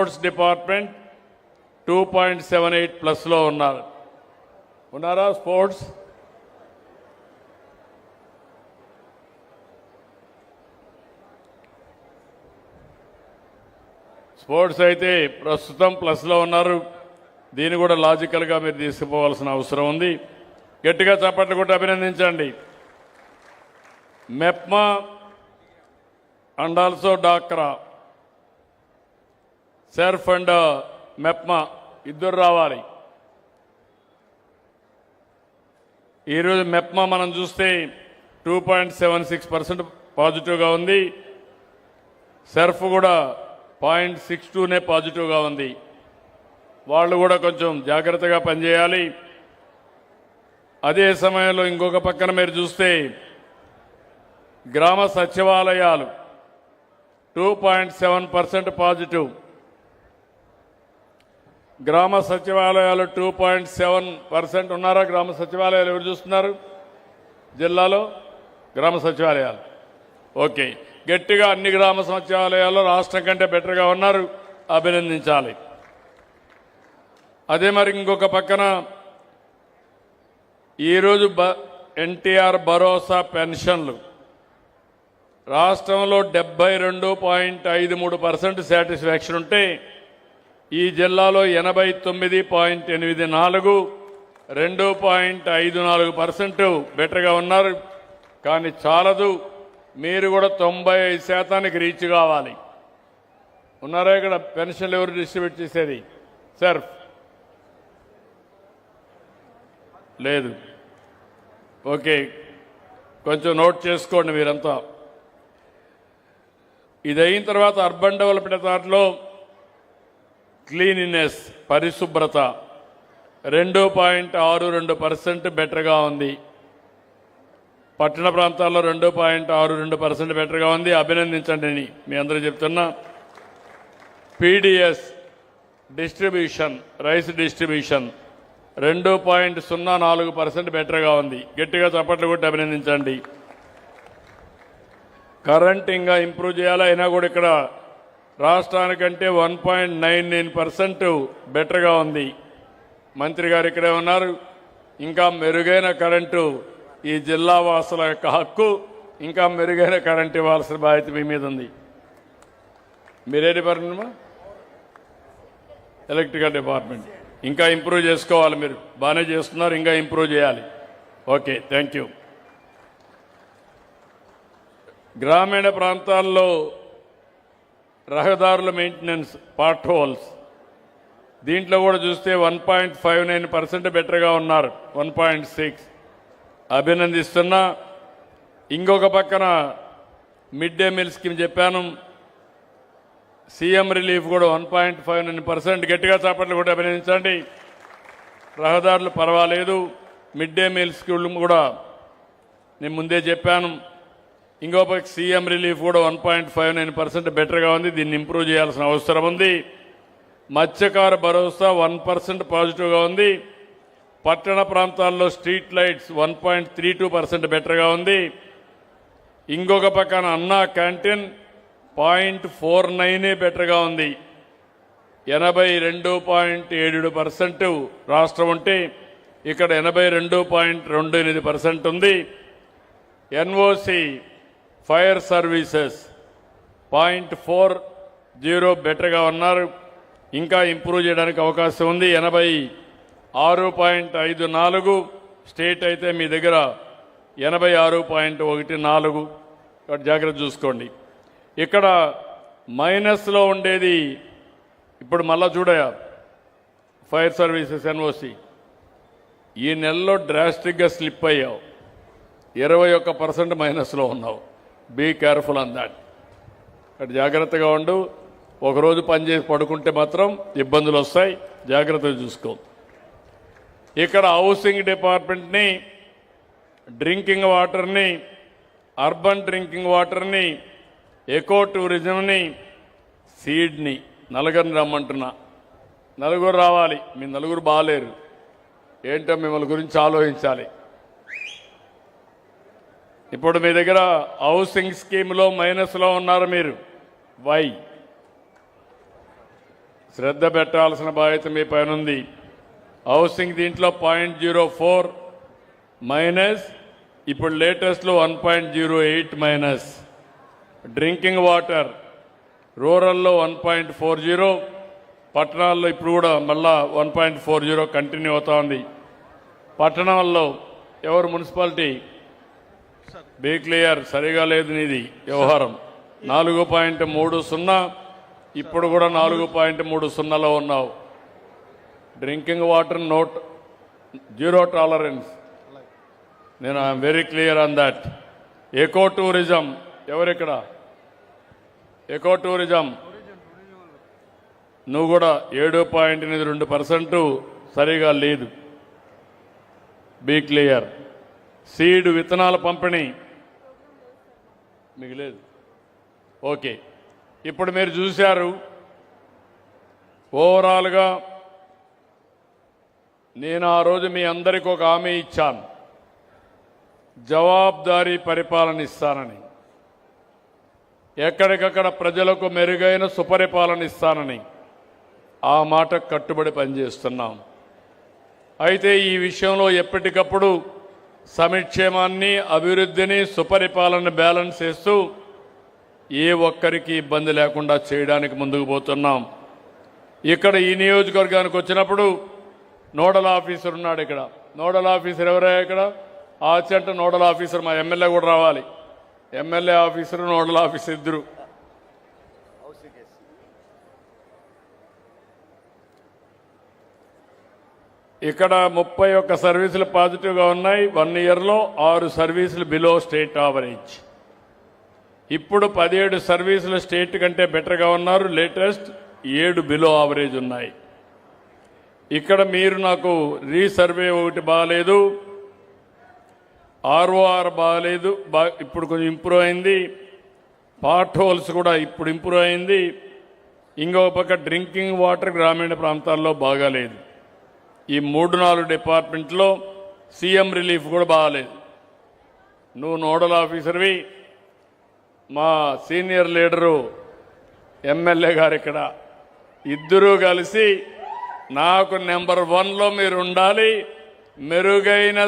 Sports department 2.78 ప్లస్లో ఉన్నారా sports? Sports అయితే ప్రస్తుతం ప్లస్లో ఉన్నారు. దీన్ని కూడా లాజికల్గా మీరు తీసుకుపోవాల్సిన అవసరం ఉంది. గట్టిగా చప్పట్లు కొట్టి అభినందించండి. మెప్మా అండ్ ఆల్సో డాక్రా, సెర్ఫ్ అండ్ మెప్మా ఇద్దరు రావాలి. ఈరోజు మెప్మా మనం చూస్తే 2.76% పాజిటివ్గా ఉంది. సెర్ఫ్ కూడా 0.62నే పాజిటివ్గా ఉంది. వాళ్ళు కూడా కొంచెం జాగ్రత్తగా పనిచేయాలి. అదే సమయంలో ఇంకొక పక్కన మీరు చూస్తే గ్రామ సచివాలయాలు 2.7% పాజిటివ్. గ్రామ సచివాలయాలు 2.7% ఉన్నారా? గ్రామ సచివాలయాలు ఎవరు చూస్తున్నారు జిల్లాలో? గ్రామ సచివాలయాలు ఓకే. గట్టిగా అన్ని గ్రామ సచివాలయాల్లో రాష్ట్రం కంటే బెటర్గా ఉన్నారు, అభినందించాలి. అదే మరి ఇంకొక పక్కన ఈరోజు ఎన్టీఆర్ భరోసా పెన్షన్లు రాష్ట్రంలో 72.53% సాటిస్ఫాక్షన్ ఉంటే ఈ జిల్లాలో 89.84, 2.54% బెటర్గా ఉన్నారు. కానీ చాలదు, మీరు కూడా 95% రీచ్ కావాలి. ఉన్నారా ఇక్కడ? పెన్షన్లు ఎవరు డిస్ట్రిబ్యూట్ చేసేది? సార్ లేదు. ఓకే, కొంచెం నోట్ చేసుకోండి మీరంతా. ఇది అయిన తర్వాత అర్బన్ డెవలప్మెంట్ అథారిటీలో క్లీనినెస్, పరిశుభ్రత 2.62% బెటర్గా ఉంది. పట్టణ ప్రాంతాల్లో 2.62% బెటర్గా ఉంది. అభినందించండి మీ అందరూ చెప్తున్నా. పీడిఎస్ డిస్ట్రిబ్యూషన్, రైస్ డిస్ట్రిబ్యూషన్ 2.04% బెటర్గా ఉంది. గట్టిగా చప్పట్లు కొట్టి అభినందించండి. కరెంట్ ఇంకా ఇంప్రూవ్ చేయాలి. అయినా కూడా ఇక్కడ రాష్ట్రానికంటే 1.99% బెటర్గా ఉంది. మంత్రి గారు ఇక్కడే ఉన్నారు. ఇంకా మెరుగైన కరెంటు ఈ జిల్లా వాసుల యొక్క హక్కు. ఇంకా మెరుగైన కరెంట్ ఇవ్వాల్సిన బాధ్యత మీ మీద ఉంది. మీరే డిపార్ట్మెంట్? Electrical department. ఇంకా ఇంప్రూవ్ చేసుకోవాలి. మీరు బాగానే చేస్తున్నారు, ఇంకా ఇంప్రూవ్ చేయాలి. Okay, thank you. గ్రామీణ ప్రాంతాల్లో రహదారుల మెయింటెనెన్స్, పార్ట్ హోల్స్, దీంట్లో కూడా చూస్తే 1.59% బెటర్గా ఉన్నారు. 1.6 అభినందిస్తున్నా. ఇంకొక పక్కన మిడ్ డే మీల్ స్కీమ్ చెప్పాను. సీఎం రిలీఫ్ కూడా 1.59%. గట్టిగా చాపట్లు కూడా అభినందించండి. రహదారులు పర్వాలేదు. మిడ్ డే మీల్ స్కీమ్ కూడా నేను ముందే చెప్పాను. ఇంకో పక్క సీఎం రిలీఫ్ కూడా 1.59% బెటర్గా ఉంది. దీన్ని ఇంప్రూవ్ చేయాల్సిన అవసరం ఉంది. మత్స్యకార భరోసా 1% పాజిటివ్గా ఉంది. పట్టణ ప్రాంతాల్లో స్ట్రీట్ లైట్స్ 1.32% బెటర్గా ఉంది. ఇంకొక పక్కన అన్నా క్యాంటీన్ 0.49 బెటర్గా ఉంది. 82.77% రాష్ట్రం ఉంటే ఇక్కడ 82.28% ఉంది. ఎన్ఓసి ఫైర్ సర్వీసెస్ 0.40 బెటర్గా ఉన్నారు. ఇంకా ఇంప్రూవ్ చేయడానికి అవకాశం ఉంది. 86.54 స్టేట్ అయితే మీ దగ్గర 86.14. జాగ్రత్త చూసుకోండి. ఇక్కడ మైనస్లో ఉండేది ఇప్పుడు మళ్ళా చూడయా ఫైర్ సర్వీసెస్ ఎన్ఓసి ఈ నెలలో డ్రాస్టిక్గా స్లిప్ అయ్యావు. 21% మైనస్లో ఉన్నావు. Be careful on that. అటు జాగ్రత్తగా ఉండు. ఒకరోజు పనిచేసి పడుకుంటే మాత్రం ఇబ్బందులు వస్తాయి. జాగ్రత్తగా చూసుకో. ఇక్కడ హౌసింగ్ డిపార్ట్మెంట్ని, డ్రింకింగ్ వాటర్ని, అర్బన్ డ్రింకింగ్ వాటర్ని, ఎకో టూరిజంని, సీడ్ని నలుగురిని రమ్మంటున్నా. నలుగురు రావాలి. మీ నలుగురు బాగాలేరు. ఏంటో మిమ్మల్ని గురించి ఆలోచించాలి. ఇప్పుడు మీ దగ్గర హౌసింగ్ స్కీమ్లో మైనస్లో ఉన్నారు మీరు. వై? శ్రద్ధ పెట్టాల్సిన బాధ్యత మీ పైన ఉంది. హౌసింగ్ దీంట్లో 0.04 మైనస్, ఇప్పుడు లేటెస్ట్లో 1.08 మైనస్. డ్రింకింగ్ వాటర్ రూరల్లో 1.40, పట్టణాల్లో ఇప్పుడు కూడా మళ్ళా 1.40 కంటిన్యూ అవుతా ఉంది. పట్టణాల్లో ఎవరు మున్సిపాలిటీ బీ క్లియర్, సరిగా లేదు నీది వ్యవహారం. 4.30, ఇప్పుడు కూడా 4.30లో ఉన్నావు. Drinking water note, 0 tolerance. నేను I'm very clear on that. Eco tourism ఎవరిక్కడ? ఎకో టూరిజం నువ్వు కూడా 7.82% సరిగా లేదు. Be clear. సీడ్ విత్తనాల పంపిణీ మీకు లేదు. ఓకే, ఇప్పుడు మీరు చూశారు ఓవరాల్గా నేను ఆ రోజు మీ అందరికీ ఒక హామీ ఇచ్చాను, జవాబుదారీ పరిపాలన ఇస్తానని, ఎక్కడికక్కడ ప్రజలకు మెరుగైన సుపరిపాలన ఇస్తానని. ఆ మాట కట్టుబడి పనిచేస్తున్నాం. అయితే ఈ విషయంలో ఎప్పటికప్పుడు సంక్షేమాన్ని, అభివృద్ధిని, సుపరిపాలన బ్యాలెన్స్ చేస్తూ ఏ ఒక్కరికి ఇబ్బంది లేకుండా చేయడానికి ముందుకు పోతున్నాం. ఇక్కడ ఈ నియోజకవర్గానికి వచ్చినప్పుడు నోడల్ ఆఫీసర్ ఉన్నాడు. ఇక్కడ నోడల్ ఆఫీసర్ ఎవరయ్యా? ఇక్కడ ఆచంట నోడల్ ఆఫీసర్. మా ఎమ్మెల్యే కూడా రావాలి. ఎమ్మెల్యే ఆఫీసరు, నోడల్ ఆఫీసర్ ఇద్దరు. ఇక్కడ 31 సర్వీసులు పాజిటివ్గా ఉన్నాయి. 1 ఇయర్లో 6 సర్వీసులు బిలో స్టేట్ యావరేజ్. ఇప్పుడు 17 సర్వీసులు స్టేట్ కంటే బెటర్గా ఉన్నారు. లేటెస్ట్ 7 బిలో యావరేజ్ ఉన్నాయి. ఇక్కడ మీరు నాకు రీసర్వే ఒకటి బాగాలేదు, ఆర్ఓఆర్ బాగాలేదు, ఇప్పుడు కొంచెం ఇంప్రూవ్ అయింది. పార్ట్ హోల్స్ కూడా ఇప్పుడు ఇంప్రూవ్ అయింది. ఇంకొక పక్క డ్రింకింగ్ వాటర్ గ్రామీణ ప్రాంతాల్లో బాగాలేదు. ఈ 3-4 డిపార్ట్మెంట్లో సీఎం రిలీఫ్ కూడా బాగాలేదు. నువ్వు నోడల్ ఆఫీసర్వి, మా సీనియర్ లీడరు ఎమ్మెల్యే గారు ఇక్కడ, ఇద్దరూ కలిసి నాకు నెంబర్ 1లో మీరు ఉండాలి. మెరుగైన